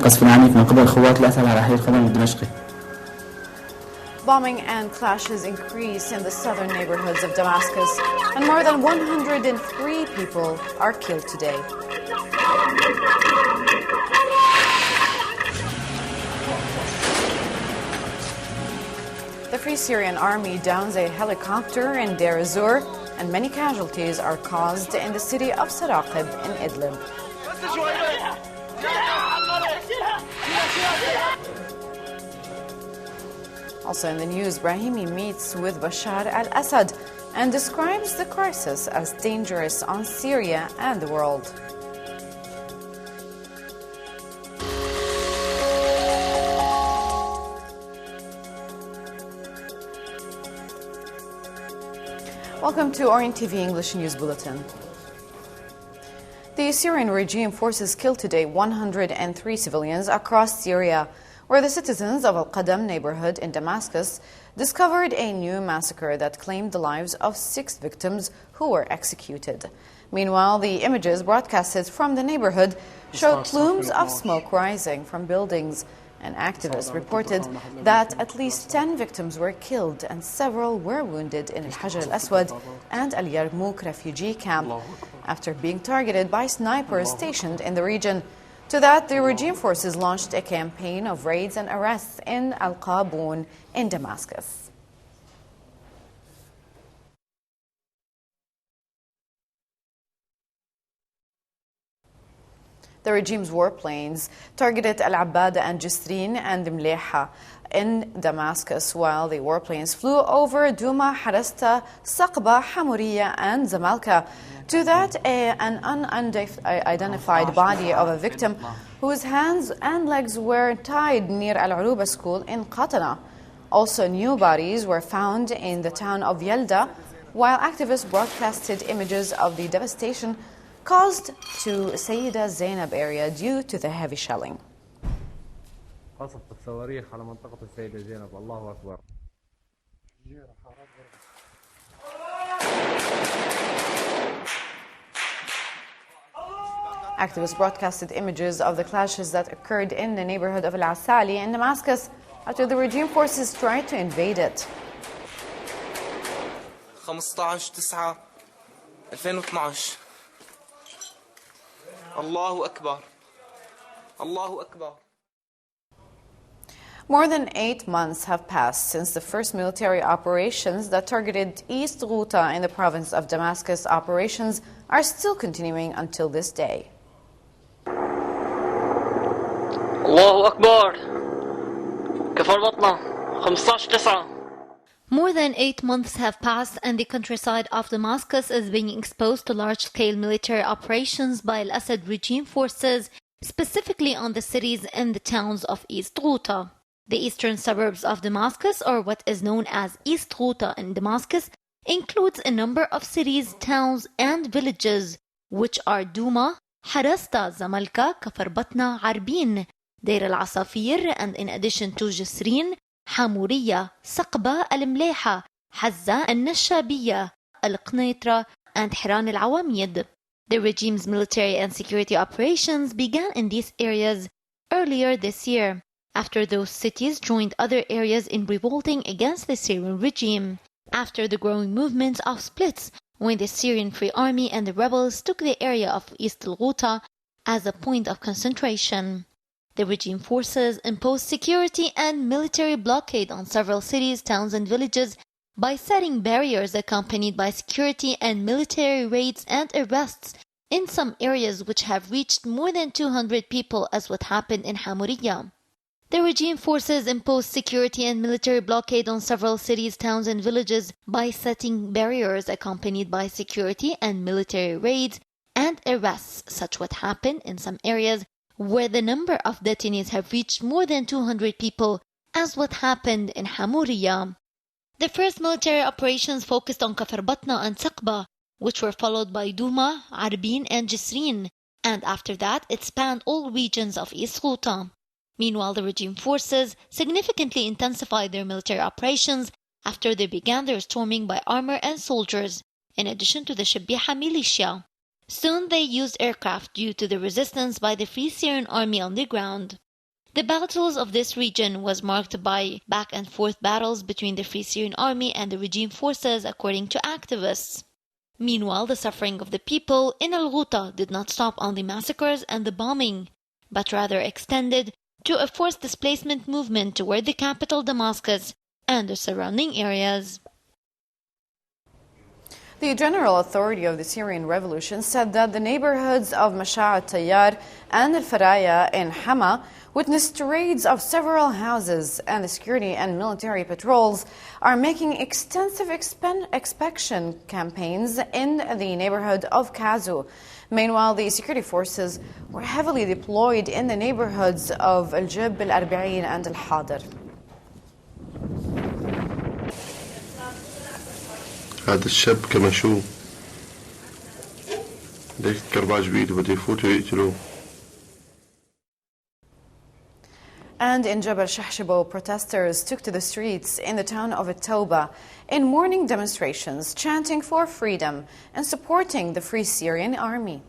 قصف عنيف من قبل القوات الأثر على حي القدم الدمشقي. Bombing and clashes increase in the southern neighborhoods of Damascus, and more than 103 people are killed today. The Free Syrian Army downs a helicopter in Deir ez-Zor, and many casualties are caused in the city of Saraqib in Idlib. Also in the news, Brahimi meets with Bashar al-Assad and describes the crisis as dangerous on Syria and the world. Welcome to Orient TV English News Bulletin. The Syrian regime forces killed today 103 civilians across Syria, where the citizens of Al-Qadam neighborhood in Damascus discovered a new massacre that claimed the lives of 6 victims who were executed. Meanwhile, the images broadcasted from the neighborhood showed plumes of smoke rising from buildings, and activists reported that at least 10 victims were killed and several were wounded in Al-Hajar al-Aswad and Al-Yarmouk refugee camp after being targeted by snipers stationed in the region. To that, the regime forces launched a campaign of raids and arrests in Al-Qaboon in Damascus. The regime's warplanes targeted Al-Abbada and Jisrin and Mleha in Damascus, while the warplanes flew over Douma, Harasta, Saqba, Hamuriya and Zamalka. To that, an unidentified body of a victim whose hands and legs were tied near Al-Uruba school in Qatana. Also, new bodies were found in the town of Yalda, while activists broadcasted images of the devastation caused to Sayyida Zainab area due to the heavy shelling. Activists broadcasted images of the clashes that occurred in the neighborhood of Al-Asali in Damascus after the regime forces tried to invade it. 15/9/2012 Allahu Akbar. Allahu Akbar. More than 8 months have passed since the first military operations that targeted East Ghouta in the province of Damascus. Operations are still continuing until this day. Allahu Akbar. كفر بطنة 15/9. More than 8 months have passed and the countryside of Damascus is being exposed to large-scale military operations by Al-Assad regime forces, specifically on the cities and the towns of East Ghouta. The eastern suburbs of Damascus, or what is known as East Ghouta in Damascus, includes a number of cities, towns, and villages, which are Douma, Harasta, Zamalka, Kafar Batna, Arbin, Deir al-Asafir, and in addition to Jisrin, Hamuriya, Saqba, Al-Mleha, Hazza, Al-Nashabiyya, Al-Qnaitra, and Hiran al-Awamid. The regime's military and security operations began in these areas earlier this year, after those cities joined other areas in revolting against the Syrian regime, after the growing movement of splits when the Syrian Free Army and the rebels took the area of East Ghouta as a point of concentration. The regime forces imposed security and military blockade on several cities, towns, and villages by setting barriers accompanied by security and military raids and arrests in some areas which have reached more than 200 people, as what happened in Hamuriya. The regime forces imposed security and military blockade on several cities, towns, and villages by setting barriers accompanied by security and military raids and arrests, such what happened in some areas where the number of detainees have reached more than 200 people, as what happened in Hamuriya. The first military operations focused on Kafar Batna and Saqba, which were followed by Douma, Arbin, and Jisrin, and after that it spanned all regions of East Ghouta. Meanwhile, the regime forces significantly intensified their military operations after they began their storming by armor and soldiers, in addition to the Shabiha militia. Soon they used aircraft due to the resistance by the Free Syrian Army on the ground. The battles of this region was marked by back-and-forth battles between the Free Syrian Army and the regime forces, according to activists. Meanwhile, the suffering of the people in Al-Ghouta did not stop on the massacres and the bombing, but rather extended to a forced displacement movement toward the capital Damascus and the surrounding areas. The General Authority of the Syrian Revolution said that the neighborhoods of Masha' al-Tayyar and al-Faraya in Hama witnessed raids of several houses, and the security and military patrols are making extensive inspection campaigns in the neighborhood of Kazu. Meanwhile, the security forces were heavily deployed in the neighborhoods of Al-Jib, Al-Arba'in and Al-Hadir. هذا الشاب كمشوه ليك كرباج بيده بده يفوتوا يقتلوه. And in Jabal Shahshibo, protesters took to the streets in the town of At-Tawba in morning demonstrations, chanting for freedom and supporting the Free Syrian Army.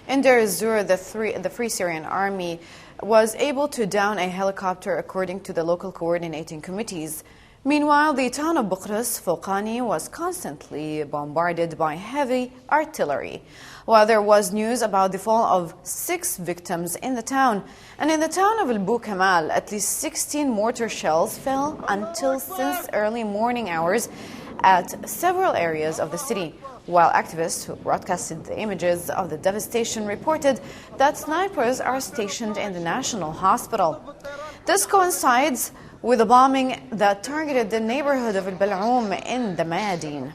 In Deir ez-Zor, the Free Syrian Army was able to down a helicopter according to the local coordinating committees. Meanwhile, the town of Buqras, Fouqani, was constantly bombarded by heavy artillery. While there was news about the fall of 6 victims in the town, and in the town of Al-Bu Kamal, at least 16 mortar shells fell since early morning hours at several areas of the city. While activists who broadcasted the images of the devastation reported that snipers are stationed in the National Hospital. This coincides with a bombing that targeted the neighborhood of Al-Bal'oum in the Mayadeen.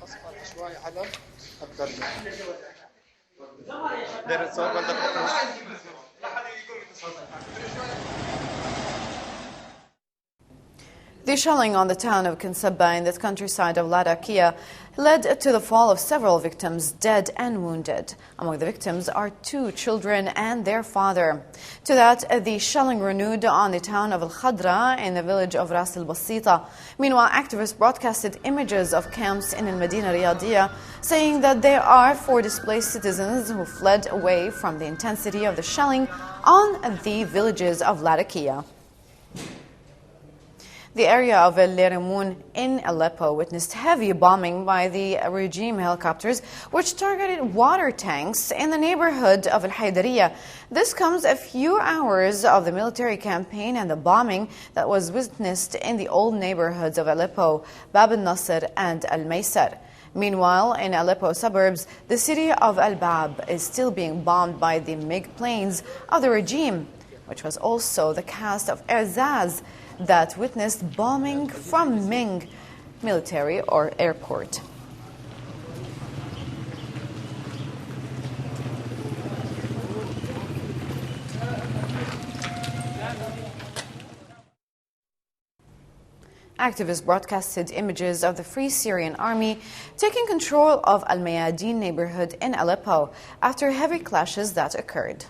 The shelling on the town of Kinsabba in the countryside of Latakia led to the fall of several victims, dead and wounded. Among the victims are 2 children and their father. To that, the shelling renewed on the town of Al-Khadra in the village of Ras al-Basita. Meanwhile, activists broadcasted images of camps in Al-Madina Riyadiyya, saying that there are 4 displaced citizens who fled away from the intensity of the shelling on the villages of Latakia. The area of El-Leramoun in Aleppo witnessed heavy bombing by the regime helicopters, which targeted water tanks in the neighborhood of Al-Haydariya. This comes a few hours of the military campaign and the bombing that was witnessed in the old neighborhoods of Aleppo, Bab al-Nasr and Al-Maysar. Meanwhile, in Aleppo suburbs, the city of Al-Bab is still being bombed by the MiG planes of the regime, which was also the cast of Erzaz that witnessed bombing from Ming military or airport. Activists broadcasted images of the Free Syrian Army taking control of Al-Mayadeen neighborhood in Aleppo after heavy clashes that occurred.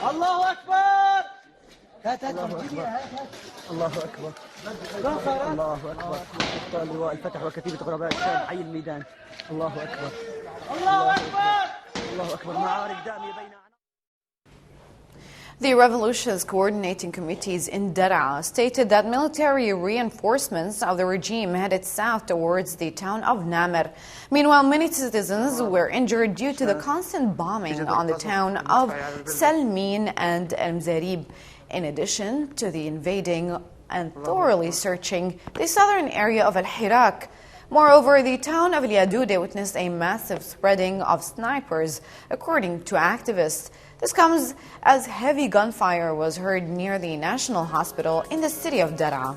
الله أكبر هات الله أكبر الله أكبر لواء الفتح وكتيبة غرباء الشام حي الميدان الله أكبر الله أكبر الله أكبر معارك دامية بين. The revolution's coordinating committees in Daraa stated that military reinforcements of the regime headed south towards the town of Namr. Meanwhile, many citizens were injured due to the constant bombing on the town of Salmin and El-Mzarib, in addition to the invading and thoroughly searching the southern area of Al-Hirak. Moreover, the town of Al-Yadude witnessed a massive spreading of snipers, according to activists. This comes as heavy gunfire was heard near the National Hospital in the city of Daraa.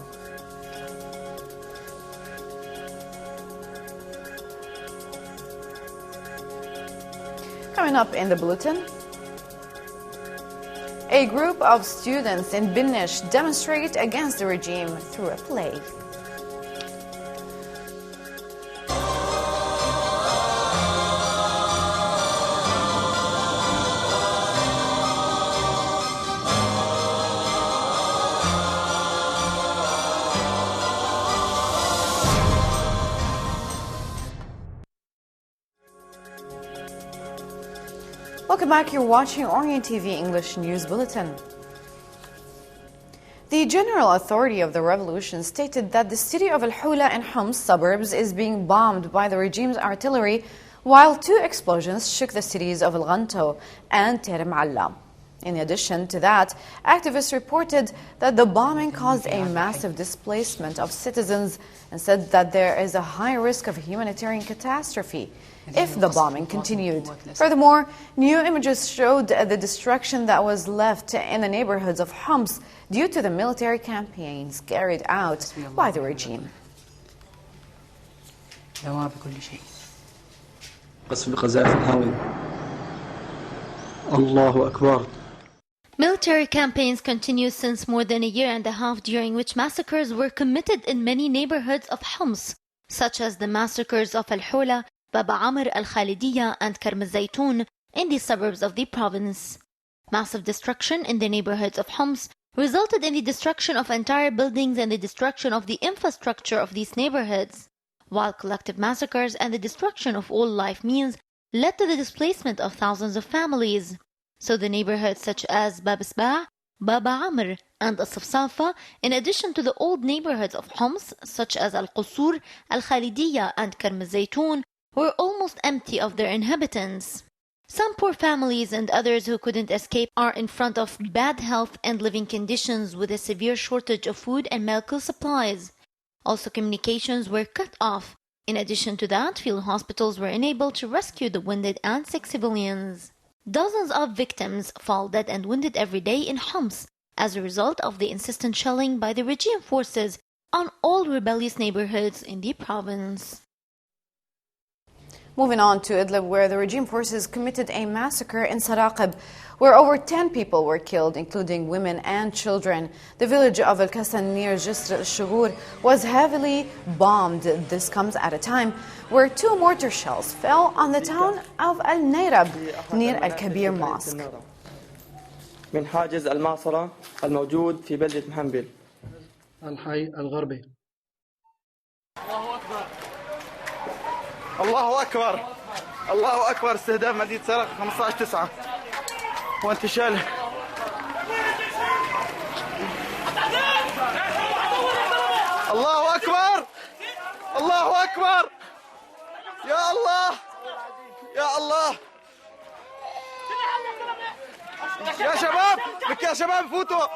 Coming up in the bulletin, a group of students in Binish demonstrate against the regime through a play. Welcome back. You're watching Orient TV English News Bulletin. The General Authority of the Revolution stated that the city of Al-Hula and Homs suburbs is being bombed by the regime's artillery, while 2 explosions shook the cities of Al-Ghanto and Tir Ma'alla. In addition to that, activists reported that the bombing caused a massive displacement of citizens and said that there is a high risk of humanitarian catastrophe if the bombing continued. Furthermore, new images showed the destruction that was left in the neighborhoods of Homs due to the military campaigns carried out by the regime. الله أكبر. Military campaigns continue since more than a year and a half, during which massacres were committed in many neighborhoods of Homs, such as the massacres of Al-Hula, Baba Amr Al-Khalidiyya and Karm al-Zaytun in the suburbs of the province. Massive destruction in the neighborhoods of Homs resulted in the destruction of entire buildings and the destruction of the infrastructure of these neighborhoods, while collective massacres and the destruction of all life means led to the displacement of thousands of families. So the neighborhoods such as Bab Sba', Baba Amr and As-Safsafa, in addition to the old neighborhoods of Homs such as Al-Qusur, Al-Khalidiyya and Karm al-Zaytun, were almost empty of their inhabitants. Some poor families and others who couldn't escape are in front of bad health and living conditions with a severe shortage of food and medical supplies. Also, communications were cut off. In addition to that, field hospitals were unable to rescue the wounded and sick civilians. Dozens of victims fall dead and wounded every day in Homs as a result of the insistent shelling by the regime forces on all rebellious neighborhoods in the province. Moving on to Idlib, where the regime forces committed a massacre in Saraqib, where over 10 people were killed, including women and children. The village of Al-Kassan near Jisr al-Shughur was heavily bombed. This comes at a time where 2 mortar shells fell on the town of Al-Nayrab near Al-Kabir Mosque. من حاجز المعصرة الموجود في بلدة محنبل الحي الغربي. الله أكبر الله أكبر. استهداف مدينة سرق 15/9 وانتشال. الله أكبر الله أكبر. يا الله يا الله يا شباب لك يا شباب فوتوا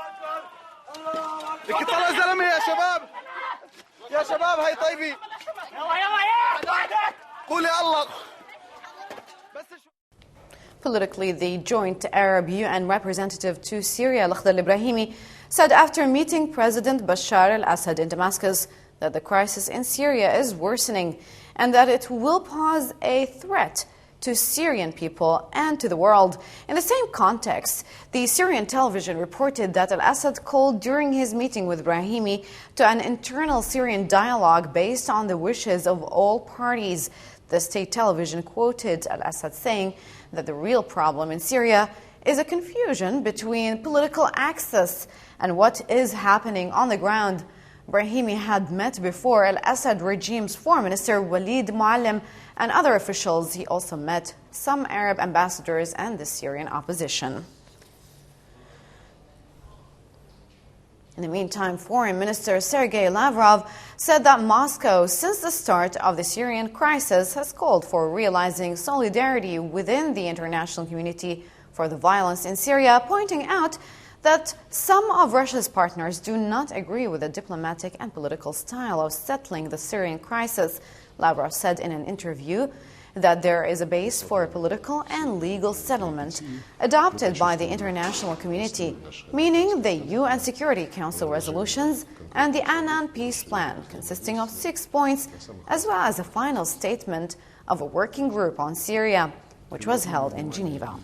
لك طلع زلمة يا شباب يا شباب هاي طيبي قول يا الله. Politically, the joint Arab UN representative to Syria, Lakhdar al-Ibrahimi, said after meeting President Bashar al-Assad in Damascus that the crisis in Syria is worsening and that it will pose a threat to Syrian people and to the world. In the same context, the Syrian television reported that al-Assad called during his meeting with Brahimi to an internal Syrian dialogue based on the wishes of all parties. The state television quoted al-Assad saying that the real problem in Syria is a confusion between political access and what is happening on the ground. Brahimi had met before al-Assad regime's foreign minister Walid Muallim and other officials. He also met some Arab ambassadors and the Syrian opposition. In the meantime, Foreign Minister Sergei Lavrov said that Moscow, since the start of the Syrian crisis, has called for realizing solidarity within the international community for the violence in Syria, pointing out that some of Russia's partners do not agree with the diplomatic and political style of settling the Syrian crisis. Lavrov said in an interview that there is a base for a political and legal settlement adopted by the international community, meaning the UN Security Council resolutions and the Annan Peace Plan, consisting of 6 points, as well as a final statement of a working group on Syria, which was held in Geneva.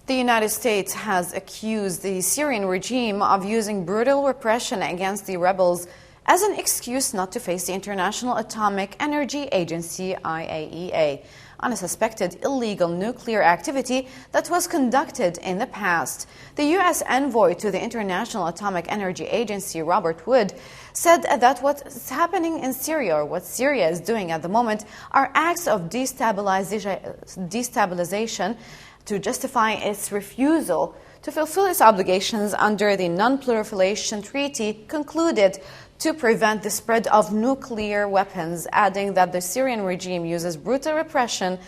The United States has accused the Syrian regime of using brutal repression against the rebels as an excuse not to face the International Atomic Energy Agency, IAEA, on a suspected illegal nuclear activity that was conducted in the past. The U.S. envoy to the International Atomic Energy Agency, Robert Wood, said that what's happening in Syria, or what Syria is doing at the moment, are acts of destabilization to justify its refusal to fulfill its obligations under the Non-Proliferation Treaty concluded to prevent the spread of nuclear weapons, adding that the Syrian regime uses brutal repression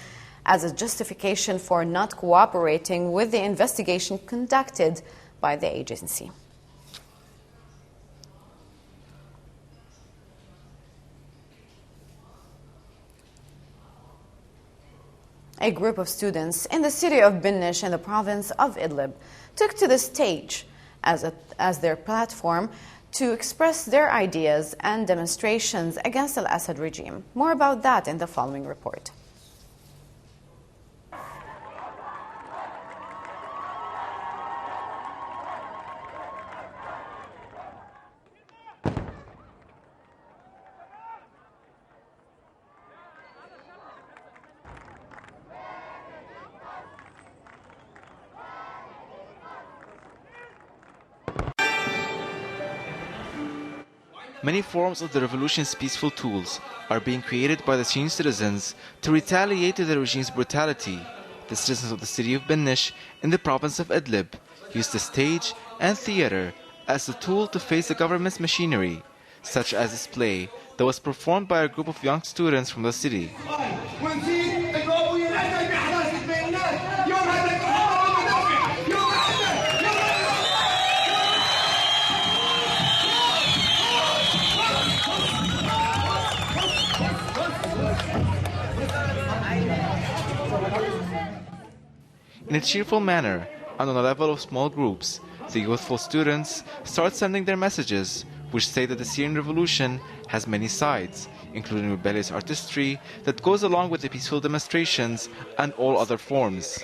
as a justification for not cooperating with the investigation conducted by the agency. A group of students in the city of Binnish in the province of Idlib took to the stage as their platform to express their ideas and demonstrations against the Assad regime. More about that in the following report. Many forms of the revolution's peaceful tools are being created by the Syrian citizens to retaliate to the regime's brutality. The citizens of the city of Binnish in the province of Idlib used the stage and theater as a tool to face the government's machinery, such as this play that was performed by a group of young students from the city. In a cheerful manner, and on a level of small groups, the youthful students start sending their messages, which say that the Syrian revolution has many sides, including rebellious artistry that goes along with the peaceful demonstrations and all other forms.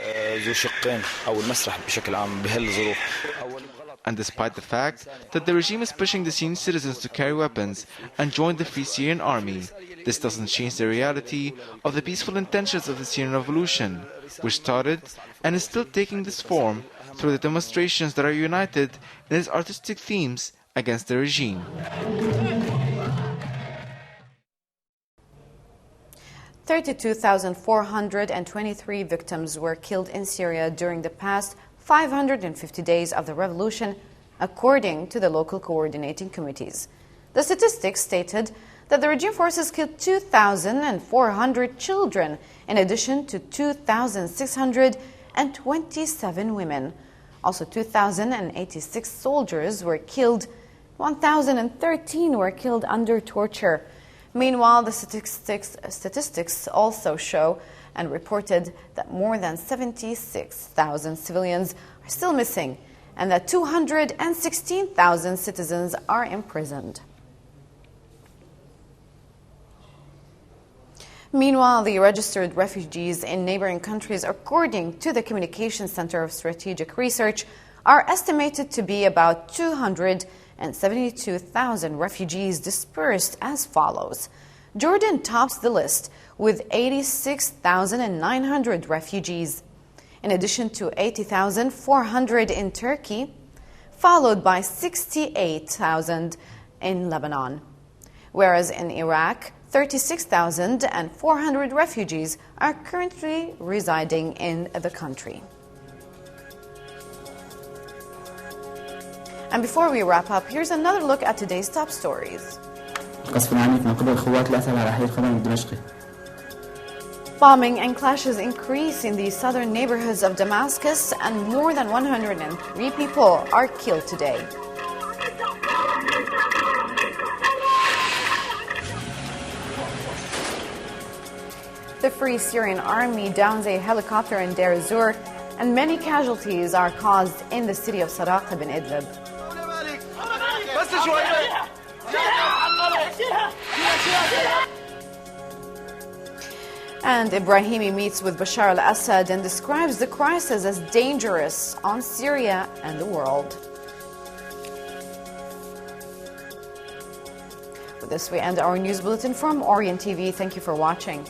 And despite the fact that the regime is pushing the Syrian citizens to carry weapons and join the Free Syrian Army, this doesn't change the reality of the peaceful intentions of the Syrian revolution, which started and is still taking this form through the demonstrations that are united in its artistic themes against the regime. "32,423 victims were killed in Syria during the past 550 days of the revolution, according to the local coordinating committees. The statistics stated that the regime forces killed 2,400 children, in addition to 2,627 women. Also, 2,086 soldiers were killed, 1,013 were killed under torture. Meanwhile, the statistics also show and reported that more than 76,000 civilians are still missing and that 216,000 citizens are imprisoned. Meanwhile, the registered refugees in neighboring countries, according to the Communications Center of Strategic Research, are estimated to be about 272,000 refugees dispersed as follows. Jordan tops the list with 86,900 refugees, in addition to 80,400 in Turkey, followed by 68,000 in Lebanon. Whereas in Iraq, 36,400 refugees are currently residing in the country. And before we wrap up, here's another look at today's top stories. قصف عنيف من قبل قوات الأسد على حي الخضر الدمشقي. Bombing and clashes increase in the southern neighborhoods of Damascus, and more than 103 people are killed today. The Free Syrian Army downs a helicopter in Deir ez-Zor, and many casualties are caused in the city of Saraqib in Idlib. And Ibrahimi meets with Bashar al-Assad and describes the crisis as dangerous on Syria and the world. With this, we end our news bulletin from Orient TV. Thank you for watching.